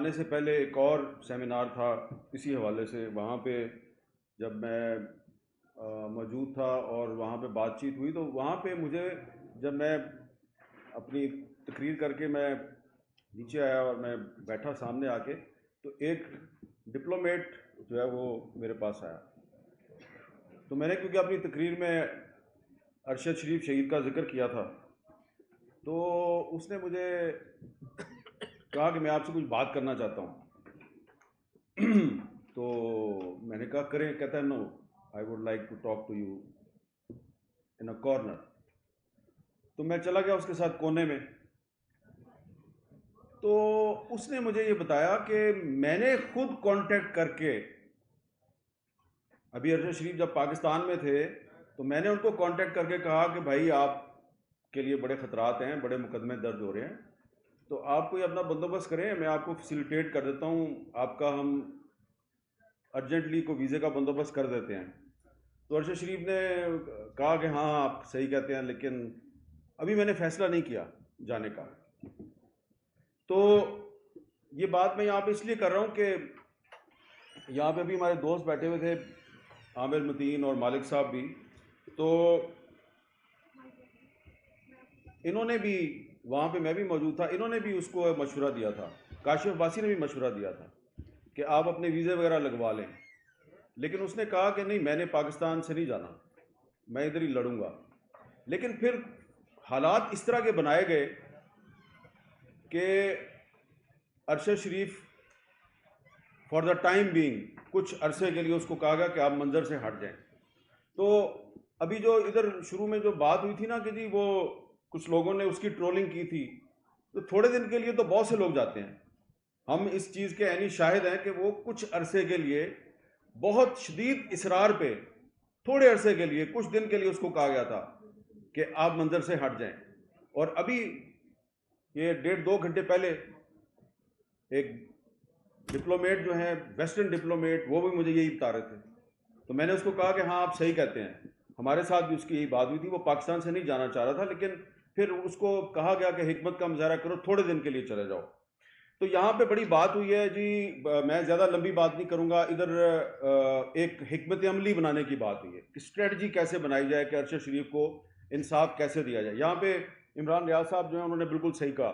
آنے سے پہلے ایک اور سیمینار تھا اسی حوالے سے، وہاں پہ جب میں موجود تھا اور وہاں پہ بات چیت ہوئی، تو وہاں پہ مجھے جب میں اپنی تقریر کر کے میں نیچے آیا اور میں بیٹھا سامنے آ کے، تو ایک ڈپلومیٹ جو ہے وہ میرے پاس آیا. تو میں نے کیونکہ اپنی تقریر میں ارشد شریف شہید کا ذکر کیا تھا، تو اس نے مجھے کہا کہ میں آپ سے کچھ بات کرنا چاہتا ہوں. تو میں نے کہا کریں. کہتا ہے no I would like to talk to you in a corner. تو میں چلا گیا اس کے ساتھ کونے میں. تو اس نے مجھے یہ بتایا کہ میں نے خود کانٹیکٹ کر کے، ابھی ارشد شریف جب پاکستان میں تھے تو میں نے ان کو کانٹیکٹ کر کے کہا کہ بھائی آپ کے لیے بڑے خطرات ہیں، بڑے مقدمے درج ہو رہے ہیں، تو آپ کوئی اپنا بندوبست کریں، میں آپ کو فیسیلیٹیٹ کر دیتا ہوں، آپ کا ہم ارجنٹلی کو ویزے کا بندوبست کر دیتے ہیں. تو ارشد شریف نے کہا کہ ہاں آپ صحیح کہتے ہیں، لیکن ابھی میں نے فیصلہ نہیں کیا جانے کا. تو یہ بات میں یہاں پہ اس لیے کر رہا ہوں کہ یہاں پہ بھی ہمارے دوست بیٹھے ہوئے تھے، عامر متین اور مالک صاحب بھی. تو انہوں نے بھی، وہاں پہ میں بھی موجود تھا، انہوں نے بھی اس کو مشورہ دیا تھا، کاشف عباسی نے بھی مشورہ دیا تھا کہ آپ اپنے ویزے وغیرہ لگوا لیں. لیکن اس نے کہا کہ نہیں، میں نے پاکستان سے نہیں جانا، میں ادھر ہی لڑوں گا. لیکن پھر حالات اس طرح کے بنائے گئے کہ ارشد شریف فار دا ٹائم بینگ کچھ عرصے کے لیے اس کو کہا گیا کہ آپ منظر سے ہٹ جائیں. تو ابھی جو ادھر شروع میں جو بات ہوئی تھی نا کہ جی وہ کچھ لوگوں نے اس کی ٹرولنگ کی تھی، تو تھوڑے دن کے لیے تو بہت سے لوگ جاتے ہیں. ہم اس چیز کے عینی شاہد ہیں کہ وہ کچھ عرصے کے لیے بہت شدید اصرار پہ تھوڑے عرصے کے لیے کچھ دن کے لیے اس کو کہا گیا تھا کہ آپ منظر سے ہٹ جائیں. اور ابھی یہ 1.5-2 گھنٹے پہلے ایک ڈپلومیٹ جو ہیں ویسٹرن ڈپلومیٹ، وہ بھی مجھے یہی بتا رہے تھے. تو میں نے اس کو کہا کہ ہاں آپ صحیح کہتے ہیں، ہمارے ساتھ بھی اس کی یہی بات ہوئی تھی، وہ پاکستان سے نہیں جانا چاہ رہا تھا، لیکن پھر اس کو کہا گیا کہ حکمت کا مظاہرہ کرو، تھوڑے دن کے لیے چلے جاؤ. تو یہاں پہ بڑی بات ہوئی ہے جی، میں زیادہ لمبی بات نہیں کروں گا. ادھر ایک حکمت عملی بنانے کی بات ہوئی ہے کہ اسٹریٹجی کیسے بنائی جائے کہ ارشد شریف کو انصاف کیسے دیا جائے. یہاں پہ عمران ریاض صاحب جو ہیں انہوں نے بالکل صحیح کہا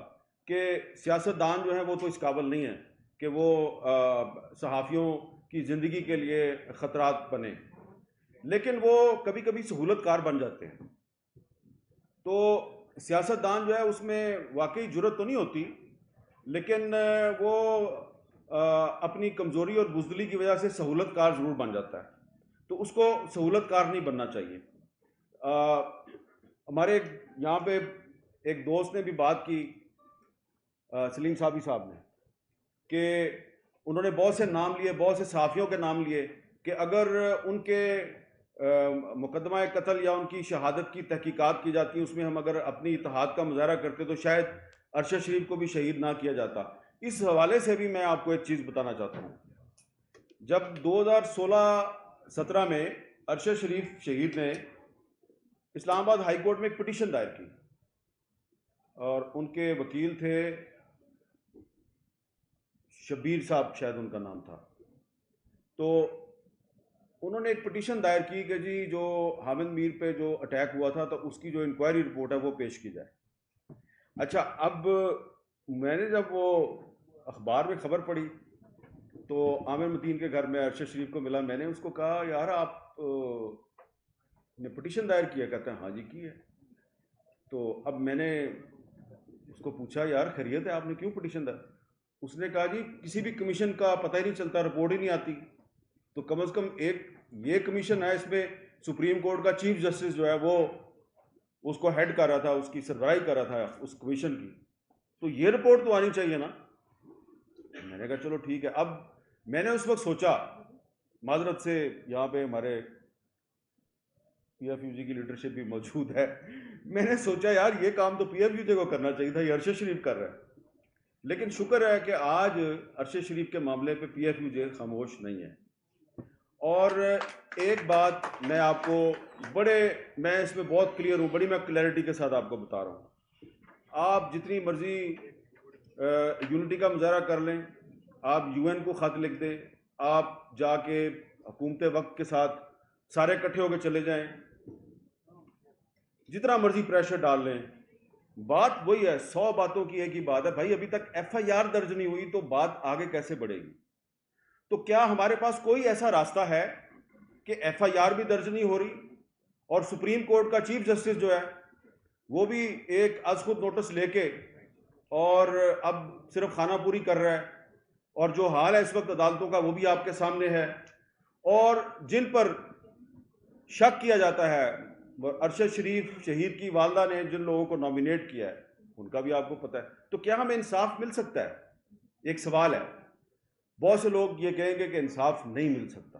کہ سیاستدان جو ہیں وہ تو اس قابل نہیں ہیں کہ وہ صحافیوں کی زندگی کے لیے خطرات بنے، لیکن وہ کبھی کبھی سہولت کار بن جاتے ہیں. تو سیاستدان جو ہے اس میں واقعی جرت تو نہیں ہوتی، لیکن وہ اپنی کمزوری اور بزدلی کی وجہ سے سہولت کار ضرور بن جاتا ہے. تو اس کو سہولت کار نہیں بننا چاہیے. ہمارے یہاں پہ ایک دوست نے بھی بات کی، سلیم صابی صاحب نے، کہ انہوں نے بہت سے نام لیے، بہت سے صحافیوں کے نام لیے کہ اگر ان کے مقدمہ قتل یا ان کی شہادت کی تحقیقات کی جاتی ہیں، اس میں ہم اگر اپنی اتحاد کا مظاہرہ کرتے تو شاید ارشد شریف کو بھی شہید نہ کیا جاتا. اس حوالے سے بھی میں آپ کو ایک چیز بتانا چاہتا ہوں. جب 2016-17 میں ارشد شریف شہید نے اسلام آباد ہائی کورٹ میں ایک پٹیشن دائر کی، اور ان کے وکیل تھے شبیر صاحب، شاید ان کا نام تھا. تو انہوں نے ایک پٹیشن دائر کی کہ جی جو حامد میر پہ جو اٹیک ہوا تھا تو اس کی جو انکوائری رپورٹ ہے وہ پیش کی جائے. اچھا، اب میں نے جب وہ اخبار میں خبر پڑھی تو عامر متین کے گھر میں ارشد شریف کو ملا. میں نے اس کو کہا یار آپ نے پٹیشن دائر کیا؟ کہتے ہیں ہاں جی کی ہے. تو اب میں نے اس کو پوچھا یار خیریت ہے، آپ نے کیوں پٹیشن دائر؟ اس نے کہا جی کسی بھی کمیشن کا پتہ ہی نہیں چلتا، رپورٹ ہی نہیں آتی، تو کم از کم ایک یہ کمیشن ہے، اس میں سپریم کورٹ کا چیف جسٹس جو ہے وہ اس کو ہیڈ کر رہا تھا، اس کی سربراہی کر رہا تھا اس کمیشن کی، تو یہ رپورٹ تو آنی چاہیے نا. میں نے کہا چلو ٹھیک ہے. اب میں نے اس وقت سوچا، معذرت سے یہاں پہ ہمارے پی ایف یو جی کی لیڈرشپ بھی موجود ہے، میں نے سوچا یار یہ کام تو پی ایف یو جی کو کرنا چاہیے تھا، یہ ارشد شریف کر رہا ہے. لیکن شکر ہے کہ آج ارشد شریف کے معاملے پہ پی ایف یو جی خاموش نہیں ہے. اور ایک بات میں آپ کو میں اس میں بہت کلیئر ہوں، بڑی میں کلیئرٹی کے ساتھ آپ کو بتا رہا ہوں. آپ جتنی مرضی یونٹی کا مظاہرہ کر لیں، آپ UN کو خط لکھ دیں, آپ جا کے حکومت وقت کے ساتھ سارے اکٹھے ہو کے چلے جائیں, جتنا مرضی پریشر ڈال لیں, بات وہی ہے, 100 باتوں کی ایک ہی بات ہے بھائی, ابھی تک FIR درج نہیں ہوئی تو بات آگے کیسے بڑھے گی؟ تو کیا ہمارے پاس کوئی ایسا راستہ ہے کہ FIR بھی درج نہیں ہو رہی اور سپریم کورٹ کا چیف جسٹس جو ہے وہ بھی ایک از خود نوٹس لے کے اور اب صرف خانہ پوری کر رہا ہے, اور جو حال ہے اس وقت عدالتوں کا وہ بھی آپ کے سامنے ہے, اور جن پر شک کیا جاتا ہے, ارشد شریف شہید کی والدہ نے جن لوگوں کو نامینیٹ کیا ہے ان کا بھی آپ کو پتہ ہے, تو کیا ہمیں انصاف مل سکتا ہے؟ ایک سوال ہے. بہت سے لوگ یہ کہیں گے کہ انصاف نہیں مل سکتا.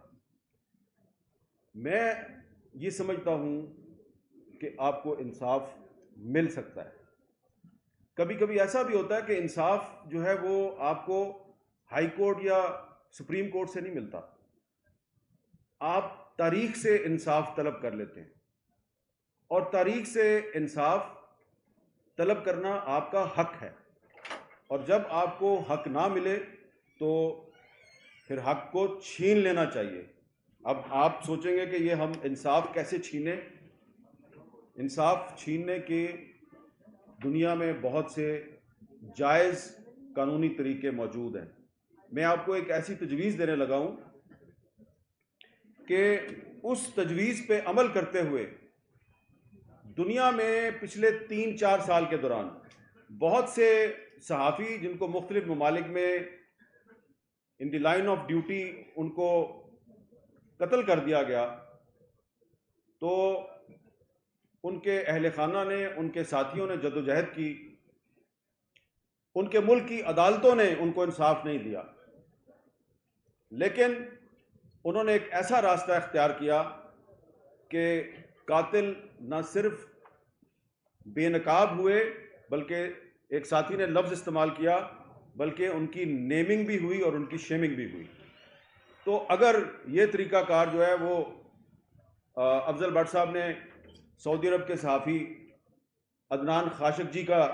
میں یہ سمجھتا ہوں کہ آپ کو انصاف مل سکتا ہے. کبھی کبھی ایسا بھی ہوتا ہے کہ انصاف جو ہے وہ آپ کو ہائی کورٹ یا سپریم کورٹ سے نہیں ملتا, آپ تاریخ سے انصاف طلب کر لیتے ہیں, اور تاریخ سے انصاف طلب کرنا آپ کا حق ہے, اور جب آپ کو حق نہ ملے تو پھر حق کو چھین لینا چاہیے. اب آپ سوچیں گے کہ یہ ہم انصاف کیسے چھینیں؟ انصاف چھیننے کے دنیا میں بہت سے جائز قانونی طریقے موجود ہیں. میں آپ کو ایک ایسی تجویز دینے لگا ہوں کہ اس تجویز پہ عمل کرتے ہوئے دنیا میں پچھلے 3-4 سال کے دوران بہت سے صحافی جن کو مختلف ممالک میں ان دی لائن آف ڈیوٹی ان کو قتل کر دیا گیا, تو ان کے اہل خانہ نے, ان کے ساتھیوں نے جدوجہد کی, ان کے ملک کی عدالتوں نے ان کو انصاف نہیں دیا, لیکن انہوں نے ایک ایسا راستہ اختیار کیا کہ قاتل نہ صرف بے نقاب ہوئے بلکہ ایک ساتھی نے لفظ استعمال کیا بلکہ ان کی نیمنگ بھی ہوئی اور ان کی شیمنگ بھی ہوئی. تو اگر یہ طریقہ کار جو ہے وہ افضل بٹ صاحب نے سعودی عرب کے صحافی عدنان خاشقجی کا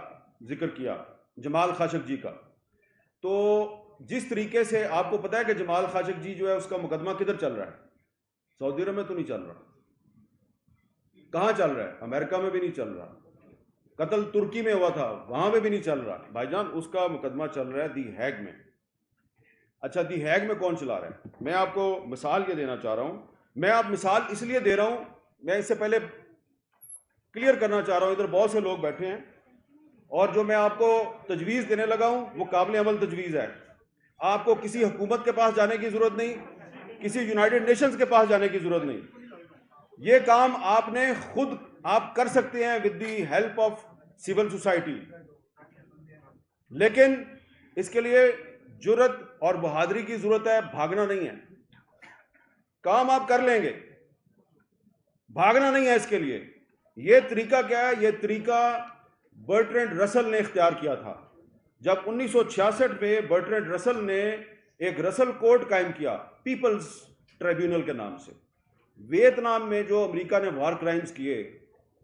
ذکر کیا, جمال خاشقجی کا, تو جس طریقے سے آپ کو پتہ ہے کہ جمال خاشقجی جو ہے اس کا مقدمہ کدھر چل رہا ہے؟ سعودی عرب میں تو نہیں چل رہا. کہاں چل رہا ہے؟ امریکہ میں بھی نہیں چل رہا. قتل ترکی میں ہوا تھا, وہاں پہ بھی نہیں چل رہا. بھائی جان اس کا مقدمہ چل رہا ہے دی ہیگ میں. اچھا دی ہیگ میں کون چلا رہا ہے؟ میں آپ کو مثال یہ دینا چاہ رہا ہوں. میں آپ مثال اس لیے دے رہا ہوں, میں اس سے پہلے کلیئر کرنا چاہ رہا ہوں, ادھر بہت سے لوگ بیٹھے ہیں اور جو میں آپ کو تجویز دینے لگا ہوں وہ قابل عمل تجویز ہے. آپ کو کسی حکومت کے پاس جانے کی ضرورت نہیں, کسی یونائٹڈ نیشنز کے پاس جانے کی ضرورت نہیں. یہ کام آپ نے خود آپ کر سکتے ہیں with the help of civil society, لیکن اس کے لیے جرت اور بہادری کی ضرورت ہے, بھاگنا نہیں ہے. کام آپ کر لیں گے, بھاگنا نہیں ہے اس کے لیے. یہ طریقہ کیا ہے؟ یہ طریقہ برٹرینڈ رسل نے اختیار کیا تھا جب 1966 میں برٹرینڈ رسل نے ایک رسل کورٹ قائم کیا پیپلز ٹریبیونل کے نام سے. ویتنام میں جو امریکہ نے وار کرائمز کیے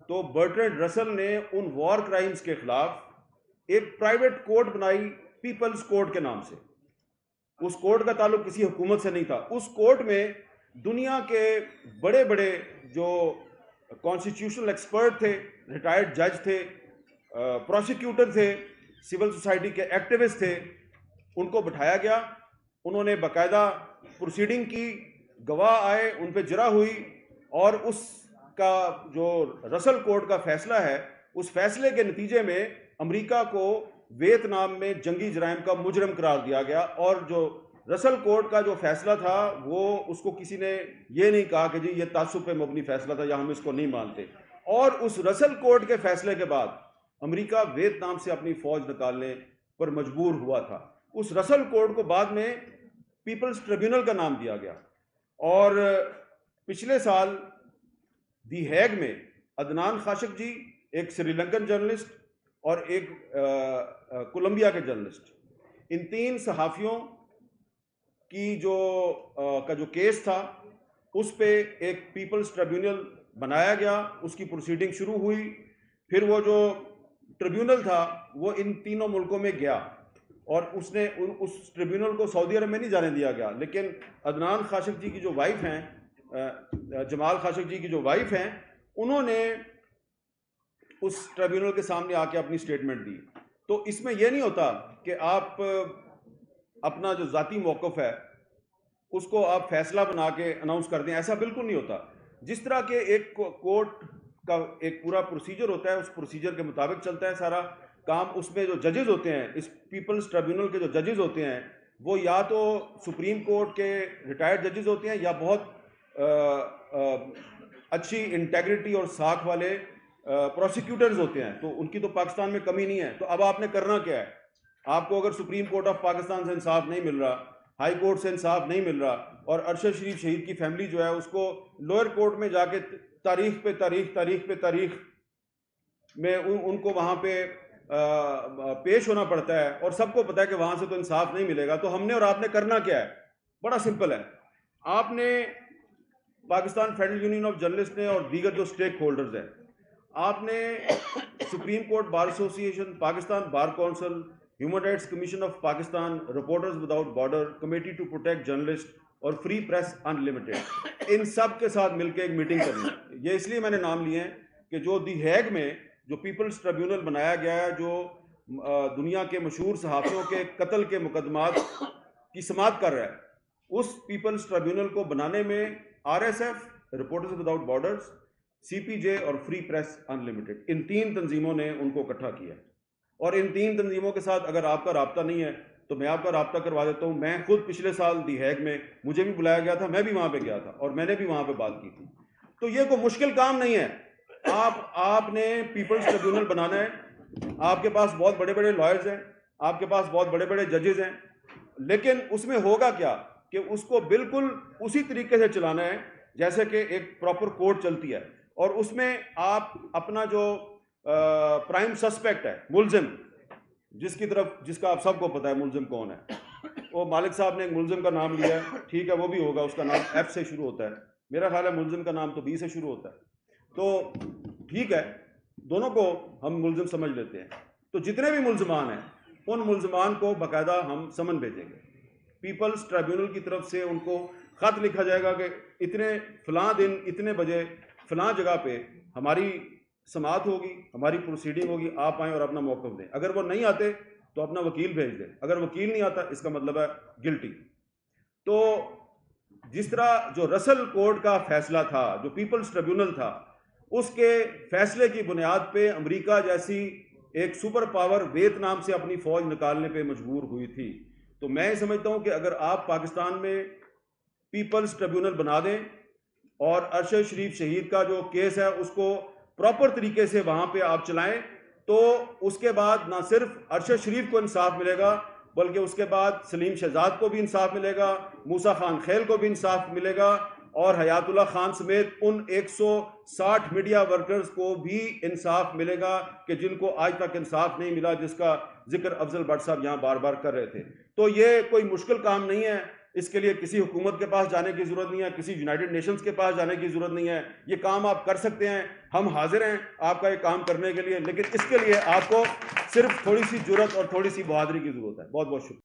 تو برٹرینڈ رسل نے ان وار کرائمز کے خلاف ایک پرائیویٹ کورٹ بنائی پیپلز کورٹ کے نام سے. اس کورٹ کا تعلق کسی حکومت سے نہیں تھا. اس کورٹ میں دنیا کے بڑے بڑے جو کانسٹیٹیوشنل ایکسپرٹ تھے, ریٹائرڈ جج تھے, پروسیکیوٹر تھے, سول سوسائٹی کے ایکٹیوسٹ تھے, ان کو بٹھایا گیا. انہوں نے باقاعدہ پروسیڈنگ کی, گواہ آئے, ان پہ جرح ہوئی, اور اس کا جو رسل کورٹ کا فیصلہ ہے اس فیصلے کے نتیجے میں امریکہ کو ویتنام میں جنگی جرائم کا مجرم قرار دیا گیا. اور جو رسل کورٹ کا جو فیصلہ تھا وہ اس کو کسی نے یہ نہیں کہا کہ جی یہ تعصب پہ مبنی فیصلہ تھا یا ہم اس کو نہیں مانتے. اور اس رسل کورٹ کے فیصلے کے بعد امریکہ ویتنام سے اپنی فوج نکالنے پر مجبور ہوا تھا. اس رسل کورٹ کو بعد میں پیپلز ٹریبیونل کا نام دیا گیا. اور پچھلے سال دی ہیگ میں عدنان خاشقجی, ایک سری لنکن جرنلسٹ اور ایک کولمبیا کے جرنلسٹ, ان 3 صحافیوں کی جو کیس تھا اس پہ ایک پیپلز ٹریبیونل بنایا گیا. اس کی پروسیڈنگ شروع ہوئی. پھر وہ جو ٹریبیونل تھا وہ ان تینوں ملکوں میں گیا اور اس نے اس ٹریبیونل کو سعودی عرب میں نہیں جانے دیا گیا، لیکن عدنان خاشق جی کی جو وائف ہیں، جمال خاشق جی کی جو وائف ہیں، انہوں نے اس ٹریبیونل کے سامنے آ کے اپنی سٹیٹمنٹ دی. تو اس میں یہ نہیں ہوتا کہ آپ اپنا جو ذاتی موقف ہے اس کو آپ فیصلہ بنا کے اناؤنس کر دیں، ایسا بالکل نہیں ہوتا. جس طرح کہ ایک کورٹ کا ایک پورا پروسیجر ہوتا ہے، اس پروسیجر کے مطابق چلتا ہے سارا کام. اس میں جو ججز ہوتے ہیں، اس پیپلز ٹریبیونل کے جو ججز ہوتے ہیں، وہ یا تو سپریم کورٹ کے ریٹائرڈ ججز ہوتے ہیں یا بہت اچھی انٹیگریٹی اور ساکھ والے پروسیکیوٹرز ہوتے ہیں. تو ان کی تو پاکستان میں کمی نہیں ہے. تو اب آپ نے کرنا کیا ہے؟ آپ کو اگر سپریم کورٹ آف پاکستان سے انصاف نہیں مل رہا، ہائی کورٹ سے انصاف نہیں مل رہا، اور ارشد شریف شہید کی فیملی جو ہے اس کو لوئر کورٹ میں جا کے تاریخ پہ تاریخ میں ان کو وہاں پہ پیش ہونا پڑتا ہے، اور سب کو پتا ہے کہ وہاں سے تو انصاف نہیں ملے گا. تو ہم نے اور آپ نے کرنا کیا ہے؟ بڑا سمپل ہے. آپ نے Pakistan federal union of journalist نے اور دیگر جو سٹیک ہولڈرز ہیں، آپ نے supreme court bar association, Pakistan bar council, human rights commission of Pakistan, reporters without border, committee to protect journalist اور فری پریس ان لمیٹڈ، ان سب کے ساتھ مل کے ایک میٹنگ کرنی ہے. یہ اس لیے میں نے نام لیے ہیں کہ جو دی ہیگ میں جو پیپلز ٹریبیونل بنایا گیا ہے، جو دنیا کے مشہور صحافیوں کے قتل کے مقدمات کی سماعت کر رہا ہے، اس پیپلز ٹریبیونل کو بنانے میں R S F, reporters without borders, C P J اور فری پریس ان لمیٹڈ، ان 3 تنظیموں نے ان کو اکٹھا کیا. اور ان 3 تنظیموں کے ساتھ اگر آپ کا رابطہ نہیں ہے تو میں آپ کا رابطہ کروا دیتا ہوں. میں خود پچھلے سال دی ہیگ میں مجھے بھی بلایا گیا تھا، میں بھی وہاں پہ گیا تھا اور میں نے بھی وہاں پہ بات کی تھی. تو یہ کوئی مشکل کام نہیں ہے. آپ نے پیپلز ٹریبیونل بنانا ہے. آپ کے پاس بہت بڑے بڑے لائرز ہیں، آپ کے پاس بہت بڑے بڑے ججز ہیں، لیکن اس میں ہوگا کیا کہ اس کو بالکل اسی طریقے سے چلانا ہے جیسے کہ ایک پراپر کورٹ چلتی ہے. اور اس میں آپ اپنا جو پرائم سسپیکٹ ہے، ملزم، جس کا آپ سب کو پتا ہے ملزم کون ہے، وہ مالک صاحب نے ایک ملزم کا نام لیا ہے، ٹھیک ہے، وہ بھی ہوگا، اس کا نام ایف سے شروع ہوتا ہے. میرا خیال ہے ملزم کا نام تو بی سے شروع ہوتا ہے. تو ٹھیک ہے، دونوں کو ہم ملزم سمجھ لیتے ہیں. تو جتنے بھی ملزمان ہیں ان ملزمان کو باقاعدہ ہم سمن بھیجیں گے. پیپلز ٹریبیونل کی طرف سے ان کو خط لکھا جائے گا کہ اتنے فلاں دن اتنے بجے فلاں جگہ پہ ہماری سماعت ہوگی، ہماری پروسیڈنگ ہوگی، آپ آئیں اور اپنا موقف دیں. اگر وہ نہیں آتے تو اپنا وکیل بھیج دیں. اگر وکیل نہیں آتا اس کا مطلب ہے گلٹی. تو جس طرح جو رسل کورٹ کا فیصلہ تھا، جو پیپلز ٹریبیونل تھا، اس کے فیصلے کی بنیاد پہ امریکہ جیسی ایک سپر پاور ویتنام سے اپنی فوج نکالنے پہ مجبور ہوئی تھی. تو میں سمجھتا ہوں کہ اگر آپ پاکستان میں پیپلز ٹریبیونل بنا دیں اور ارشد شریف شہید کا جو کیس ہے اس کو پراپر طریقے سے وہاں پہ آپ چلائیں، تو اس کے بعد نہ صرف ارشد شریف کو انصاف ملے گا بلکہ اس کے بعد سلیم شہزاد کو بھی انصاف ملے گا، موسیٰ خان خیل کو بھی انصاف ملے گا، اور حیات اللہ خان سمیت ان 160 میڈیا ورکرز کو بھی انصاف ملے گا کہ جن کو آج تک انصاف نہیں ملا، جس کا ذکر افضل بٹ صاحب یہاں بار بار کر رہے تھے. تو یہ کوئی مشکل کام نہیں ہے. اس کے لیے کسی حکومت کے پاس جانے کی ضرورت نہیں ہے، کسی یونائٹڈ نیشنز کے پاس جانے کی ضرورت نہیں ہے. یہ کام آپ کر سکتے ہیں. ہم حاضر ہیں آپ کا یہ کام کرنے کے لیے، لیکن اس کے لیے آپ کو صرف تھوڑی سی جرأت اور تھوڑی سی بہادری کی ضرورت ہے. بہت بہت شکریہ.